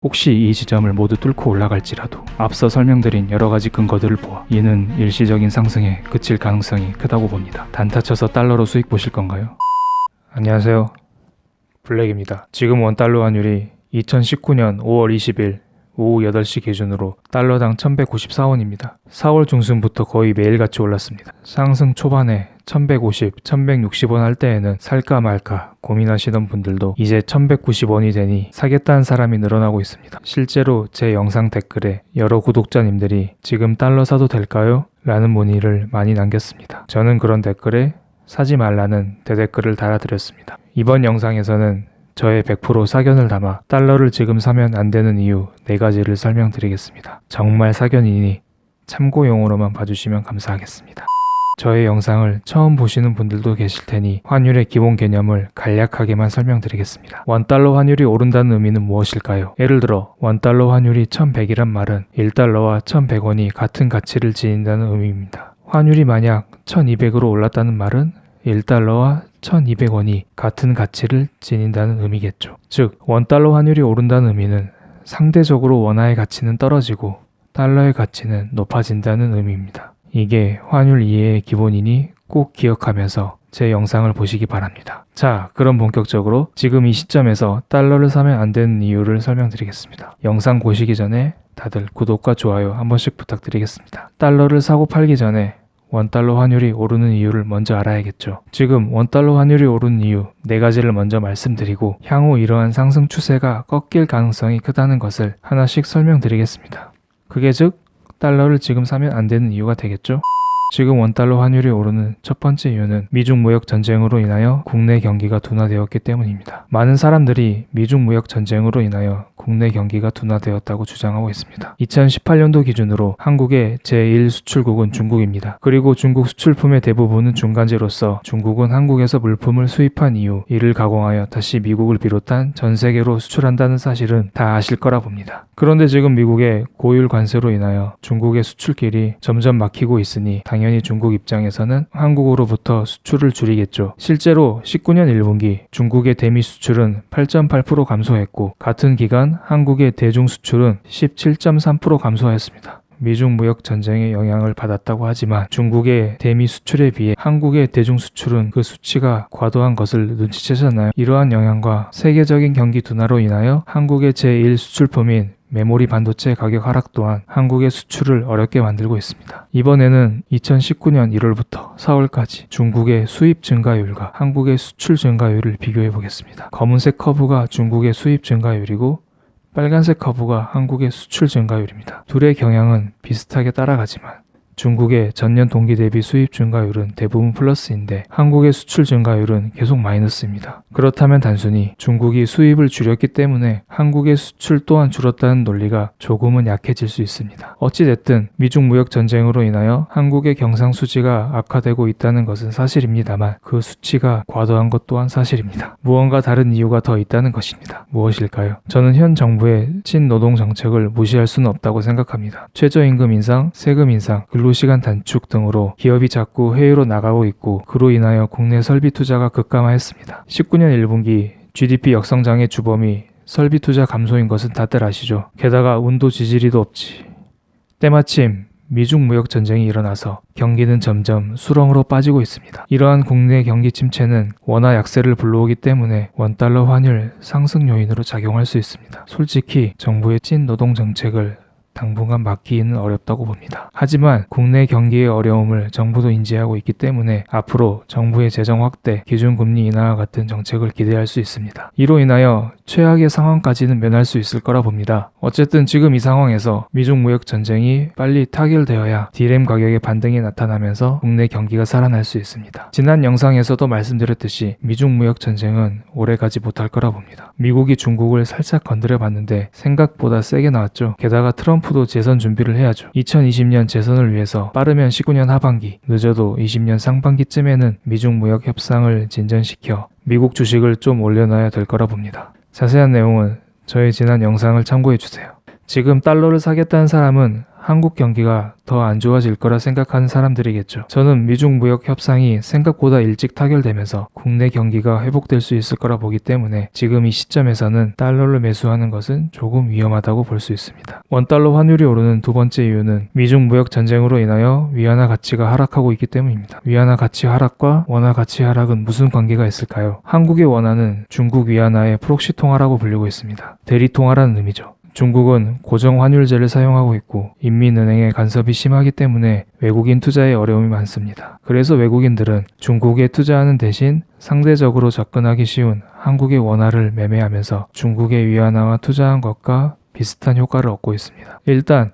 혹시 이 지점을 모두 뚫고 올라갈지라도 앞서 설명드린 여러가지 근거들을 보아 이는 일시적인 상승에 그칠 가능성이 크다고 봅니다. 단타 쳐서 달러로 수익 보실 건가요? 안녕하세요, 블랙입니다. 지금 원달러 환율이 2019년 5월 20일 오후 8시 기준으로 달러당 1194원입니다. 4월 중순부터 거의 매일같이 올랐습니다. 상승 초반에 1150, 1160원 할 때에는 살까 말까 고민하시던 분들도 이제 1190원이 되니 사겠다는 사람이 늘어나고 있습니다. 실제로 제 영상 댓글에 여러 구독자님들이 지금 달러 사도 될까요? 라는 문의를 많이 남겼습니다. 저는 그런 댓글에 사지 말라는 대댓글을 달아드렸습니다. 이번 영상에서는 저의 100% 사견을 담아 달러를 지금 사면 안 되는 이유 4가지를 설명드리겠습니다. 정말 사견이니 참고용으로만 봐주시면 감사하겠습니다. 저의 영상을 처음 보시는 분들도 계실 테니 환율의 기본 개념을 간략하게만 설명드리겠습니다. 원달러 환율이 오른다는 의미는 무엇일까요? 예를 들어 원달러 환율이 1100이란 말은 1달러와 1100원이 같은 가치를 지닌다는 의미입니다. 환율이 만약 1200으로 올랐다는 말은 1달러와 1200원이 같은 가치를 지닌다는 의미겠죠. 즉, 원달러 환율이 오른다는 의미는 상대적으로 원화의 가치는 떨어지고 달러의 가치는 높아진다는 의미입니다. 이게 환율 이해의 기본이니 꼭 기억하면서 제 영상을 보시기 바랍니다. 자, 그럼 본격적으로 지금 이 시점에서 달러를 사면 안 되는 이유를 설명드리겠습니다. 영상 보시기 전에 다들 구독과 좋아요 한 번씩 부탁드리겠습니다. 달러를 사고 팔기 전에 원달러 환율이 오르는 이유를 먼저 알아야겠죠. 지금 원달러 환율이 오르는 이유 4가지를 먼저 말씀드리고 향후 이러한 상승 추세가 꺾일 가능성이 크다는 것을 하나씩 설명드리겠습니다. 그게 즉 달러를 지금 사면 안 되는 이유가 되겠죠. 지금 원달러 환율이 오르는 첫 번째 이유는 미중 무역 전쟁으로 인하여 국내 경기가 둔화되었기 때문입니다. 많은 사람들이 미중 무역 전쟁으로 인하여 국내 경기가 둔화되었다고 주장하고 있습니다. 2018년도 기준으로 한국의 제1 수출국은 중국입니다. 그리고 중국 수출품의 대부분은 중간재로서 중국은 한국에서 물품을 수입한 이후 이를 가공하여 다시 미국을 비롯한 전 세계로 수출한다는 사실은 다 아실 거라 봅니다. 그런데 지금 미국의 고율 관세로 인하여 중국의 수출길이 점점 막히고 있으니 당연히 중국 입장에서는 한국으로부터 수출을 줄이겠죠. 실제로 19년 1분기 중국의 대미 수출은 8.8% 감소했고 같은 기간 한국의 대중 수출은 17.3% 감소했습니다. 미중 무역 전쟁의 영향을 받았다고 하지만 중국의 대미 수출에 비해 한국의 대중 수출은 그 수치가 과도한 것을 눈치채셨나요? 이러한 영향과 세계적인 경기 둔화로 인하여 한국의 제1 수출품인 메모리 반도체 가격 하락 또한 한국의 수출을 어렵게 만들고 있습니다. 이번에는 2019년 1월부터 4월까지 중국의 수입 증가율과 한국의 수출 증가율을 비교해 보겠습니다. 검은색 커브가 중국의 수입 증가율이고 빨간색 커브가 한국의 수출 증가율입니다. 둘의 경향은 비슷하게 따라가지만 중국의 전년 동기 대비 수입 증가율은 대부분 플러스인데 한국의 수출 증가율은 계속 마이너스입니다. 그렇다면 단순히 중국이 수입을 줄였기 때문에 한국의 수출 또한 줄었다는 논리가 조금은 약해질 수 있습니다. 어찌됐든 미중 무역 전쟁으로 인하여 한국의 경상수지가 악화되고 있다는 것은 사실입니다만 그 수치가 과도한 것 또한 사실입니다. 무언가 다른 이유가 더 있다는 것입니다. 무엇일까요? 저는 현 정부의 친노동 정책을 무시할 수는 없다고 생각합니다. 최저임금 인상, 세금 인상, 근로시간 단축 등으로 기업이 자꾸 해외로 나가고 있고 그로 인하여 국내 설비 투자가 급감하였습니다. 19년 1분기 GDP 역성장의 주범이 설비 투자 감소인 것은 다들 아시죠? 게다가 운도 지지리도 없지. 때마침 미중 무역 전쟁이 일어나서 경기는 점점 수렁으로 빠지고 있습니다. 이러한 국내 경기 침체는 원화 약세를 불러오기 때문에 원달러 환율 상승 요인으로 작용할 수 있습니다. 솔직히 정부의 찐 노동 정책을 당분간 막기는 어렵다고 봅니다. 하지만 국내 경기의 어려움을 정부도 인지하고 있기 때문에 앞으로 정부의 재정 확대, 기준금리 인하와 같은 정책을 기대할 수 있습니다. 이로 인하여 최악의 상황까지는 면할 수 있을 거라 봅니다. 어쨌든 지금 이 상황에서 미중 무역 전쟁이 빨리 타결되어야 디램 가격의 반등이 나타나면서 국내 경기가 살아날 수 있습니다. 지난 영상에서도 말씀드렸듯이 미중 무역 전쟁은 오래 가지 못할 거라 봅니다. 미국이 중국을 살짝 건드려 봤는데 생각보다 세게 나왔죠. 게다가 트럼프도 재선 준비를 해야죠. 2020년 재선을 위해서 빠르면 19년 하반기, 늦어도 20년 상반기쯤에는 미중 무역 협상을 진전시켜 미국 주식을 좀 올려놔야 될 거라 봅니다. 자세한 내용은 저의 지난 영상을 참고해주세요. 지금 달러를 사겠다는 사람은 한국 경기가 더 안 좋아질 거라 생각하는 사람들이겠죠. 저는 미중 무역 협상이 생각보다 일찍 타결되면서 국내 경기가 회복될 수 있을 거라 보기 때문에 지금 이 시점에서는 달러를 매수하는 것은 조금 위험하다고 볼 수 있습니다. 원달러 환율이 오르는 두 번째 이유는 미중 무역 전쟁으로 인하여 위안화 가치가 하락하고 있기 때문입니다. 위안화 가치 하락과 원화 가치 하락은 무슨 관계가 있을까요? 한국의 원화는 중국 위안화의 프록시 통화라고 불리고 있습니다. 대리 통화라는 의미죠. 중국은 고정 환율제를 사용하고 있고 인민은행의 간섭이 심하기 때문에 외국인 투자에 어려움이 많습니다. 그래서 외국인들은 중국에 투자하는 대신 상대적으로 접근하기 쉬운 한국의 원화를 매매하면서 중국의 위안화와 투자한 것과 비슷한 효과를 얻고 있습니다. 일단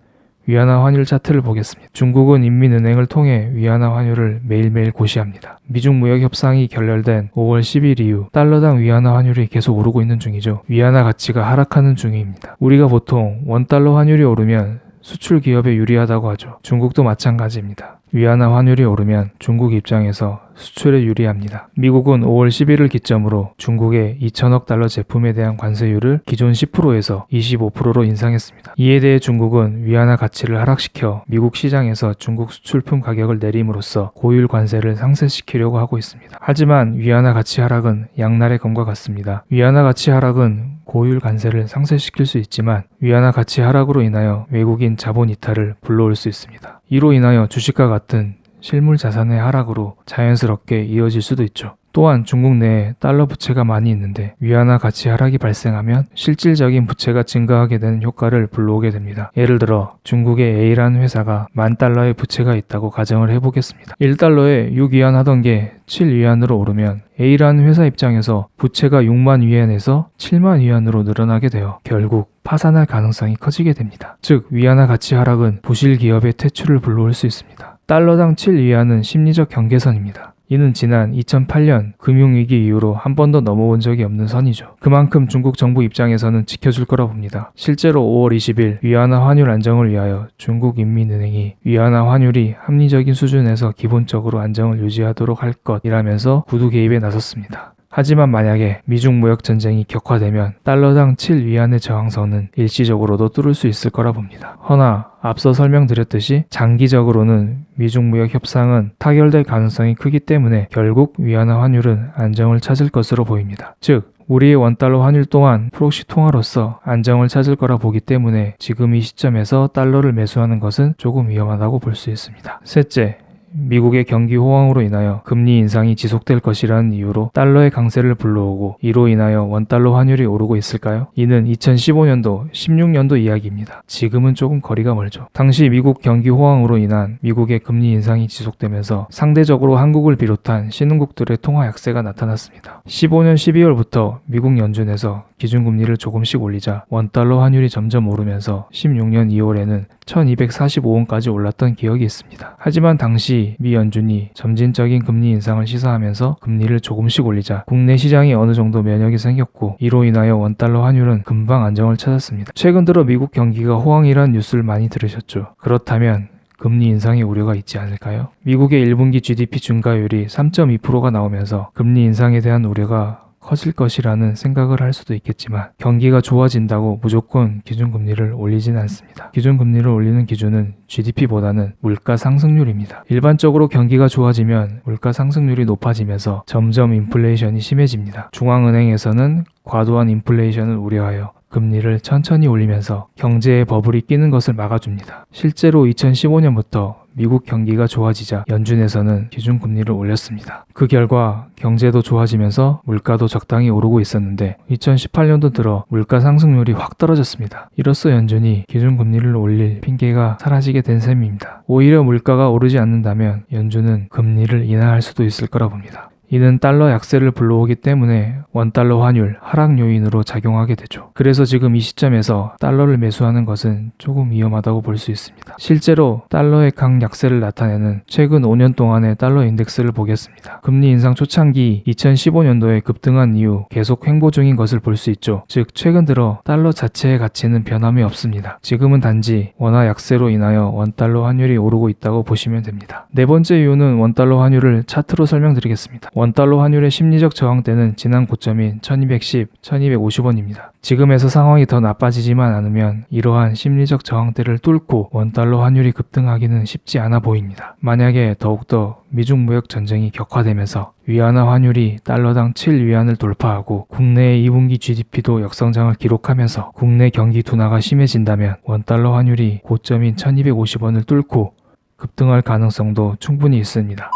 위안화 환율 차트를 보겠습니다. 중국은 인민은행을 통해 위안화 환율을 매일매일 고시합니다. 미중 무역 협상이 결렬된 5월 10일 이후 달러당 위안화 환율이 계속 오르고 있는 중이죠. 위안화 가치가 하락하는 중입니다. 우리가 보통 원달러 환율이 오르면 수출 기업에 유리하다고 하죠. 중국도 마찬가지입니다. 위안화 환율이 오르면 중국 입장에서 수출에 유리합니다. 미국은 5월 10일을 기점으로 중국의 2천억 달러 제품에 대한 관세율을 기존 10%에서 25%로 인상했습니다. 이에 대해 중국은 위안화 가치를 하락시켜 미국 시장에서 중국 수출품 가격을 내림으로써 고율 관세를 상쇄시키려고 하고 있습니다. 하지만 위안화 가치 하락은 양날의 검과 같습니다. 위안화 가치 하락은 고율 관세를 상쇄시킬 수 있지만 위안화 가치 하락으로 인하여 외국인 자본 이탈을 불러올 수 있습니다. 이로 인하여 주식과 같은 실물 자산의 하락으로 자연스럽게 이어질 수도 있죠. 또한 중국 내에 달러 부채가 많이 있는데 위안화 가치 하락이 발생하면 실질적인 부채가 증가하게 되는 효과를 불러오게 됩니다. 예를 들어 중국의 A라는 회사가 10,000달러의 부채가 있다고 가정을 해보겠습니다. 1달러에 6위안 하던 게 7위안으로 오르면 A라는 회사 입장에서 부채가 6만 위안에서 7만 위안으로 늘어나게 되어 결국 파산할 가능성이 커지게 됩니다. 즉 위안화 가치 하락은 부실 기업의 퇴출을 불러올 수 있습니다. 달러당 7위안은 심리적 경계선입니다. 이는 지난 2008년 금융위기 이후로 한 번도 넘어온 적이 없는 선이죠. 그만큼 중국 정부 입장에서는 지켜줄 거라 봅니다. 실제로 5월 20일 위안화 환율 안정을 위하여 중국 인민은행이 위안화 환율이 합리적인 수준에서 기본적으로 안정을 유지하도록 할 것이라면서 구두 개입에 나섰습니다. 하지만 만약에 미중 무역 전쟁이 격화되면 달러당 7위안의 저항선은 일시적으로도 뚫을 수 있을 거라 봅니다. 허나 앞서 설명드렸듯이 장기적으로는 미중 무역 협상은 타결될 가능성이 크기 때문에 결국 위안화 환율은 안정을 찾을 것으로 보입니다. 즉 우리의 원달러 환율 또한 프록시 통화로서 안정을 찾을 거라 보기 때문에 지금 이 시점에서 달러를 매수하는 것은 조금 위험하다고 볼 수 있습니다. 셋째, 미국의 경기 호황으로 인하여 금리 인상이 지속될 것이라는 이유로 달러의 강세를 불러오고 이로 인하여 원달러 환율이 오르고 있을까요? 이는 2015년도, 16년도 이야기입니다. 지금은 조금 거리가 멀죠. 당시 미국 경기 호황으로 인한 미국의 금리 인상이 지속되면서 상대적으로 한국을 비롯한 신흥국들의 통화 약세가 나타났습니다. 15년 12월부터 미국 연준에서 기준금리를 조금씩 올리자 원달러 환율이 점점 오르면서 16년 2월에는 1245원까지 올랐던 기억이 있습니다. 하지만 당시 미 연준이 점진적인 금리 인상을 시사하면서 금리를 조금씩 올리자 국내 시장에 어느 정도 면역이 생겼고 이로 인하여 원달러 환율은 금방 안정을 찾았습니다. 최근 들어 미국 경기가 호황이라는 뉴스를 많이 들으셨죠. 그렇다면 금리 인상의 우려가 있지 않을까요? 미국의 1분기 GDP 증가율이 3.2%가 나오면서 금리 인상에 대한 우려가 커질 것이라는 생각을 할 수도 있겠지만 경기가 좋아진다고 무조건 기준금리를 올리진 않습니다. 기준금리를 올리는 기준은 GDP보다는 물가 상승률입니다. 일반적으로 경기가 좋아지면 물가 상승률이 높아지면서 점점 인플레이션이 심해집니다. 중앙은행에서는 과도한 인플레이션을 우려하여 금리를 천천히 올리면서 경제에 버블이 끼는 것을 막아줍니다. 실제로 2015년부터 미국 경기가 좋아지자 연준에서는 기준금리를 올렸습니다. 그 결과 경제도 좋아지면서 물가도 적당히 오르고 있었는데 2018년도 들어 물가 상승률이 확 떨어졌습니다. 이로써 연준이 기준금리를 올릴 핑계가 사라지게 된 셈입니다. 오히려 물가가 오르지 않는다면 연준은 금리를 인하할 수도 있을 거라 봅니다. 이는 달러 약세를 불러오기 때문에 원달러 환율 하락 요인으로 작용하게 되죠. 그래서 지금 이 시점에서 달러를 매수하는 것은 조금 위험하다고 볼 수 있습니다. 실제로 달러의 강약세를 나타내는 최근 5년 동안의 달러 인덱스를 보겠습니다. 금리 인상 초창기 2015년도에 급등한 이후 계속 횡보 중인 것을 볼 수 있죠. 즉 최근 들어 달러 자체의 가치는 변함이 없습니다. 지금은 단지 원화 약세로 인하여 원달러 환율이 오르고 있다고 보시면 됩니다. 네 번째 이유는 원달러 환율을 차트로 설명드리겠습니다. 원달러 환율의 심리적 저항대는 지난 고점인 1210, 1250원입니다. 지금에서 상황이 더 나빠지지만 않으면 이러한 심리적 저항대를 뚫고 원달러 환율이 급등하기는 쉽지 않아 보입니다. 만약에 더욱더 미중 무역 전쟁이 격화되면서 위안화 환율이 달러당 7위안을 돌파하고 국내의 2분기 GDP도 역성장을 기록하면서 국내 경기 둔화가 심해진다면 원달러 환율이 고점인 1250원을 뚫고 급등할 가능성도 충분히 있습니다.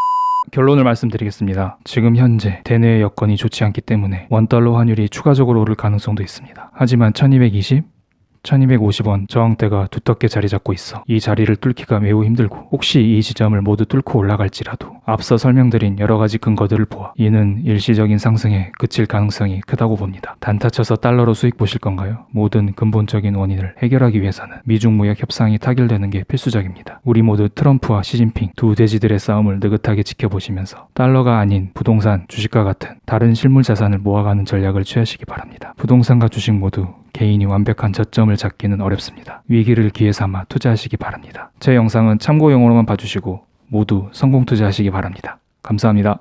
결론을 말씀드리겠습니다. 지금 현재 대내의 여건이 좋지 않기 때문에 원달러 환율이 추가적으로 오를 가능성도 있습니다. 하지만 1220, 1250원 저항대가 두텁게 자리 잡고 있어 이 자리를 뚫기가 매우 힘들고 혹시 이 지점을 모두 뚫고 올라갈지라도 앞서 설명드린 여러가지 근거들을 보아 이는 일시적인 상승에 그칠 가능성이 크다고 봅니다. 단타 쳐서 달러로 수익 보실 건가요? 모든 근본적인 원인을 해결하기 위해서는 미중 무역 협상이 타결되는 게 필수적입니다. 우리 모두 트럼프와 시진핑 두 돼지들의 싸움을 느긋하게 지켜보시면서 달러가 아닌 부동산, 주식과 같은 다른 실물 자산을 모아가는 전략을 취하시기 바랍니다. 부동산과 주식 모두 개인이 완벽한 저점을 잡기는 어렵습니다. 위기를 기회 삼아 투자하시기 바랍니다. 제 영상은 참고용으로만 봐주시고 모두 성공 투자하시기 바랍니다. 감사합니다.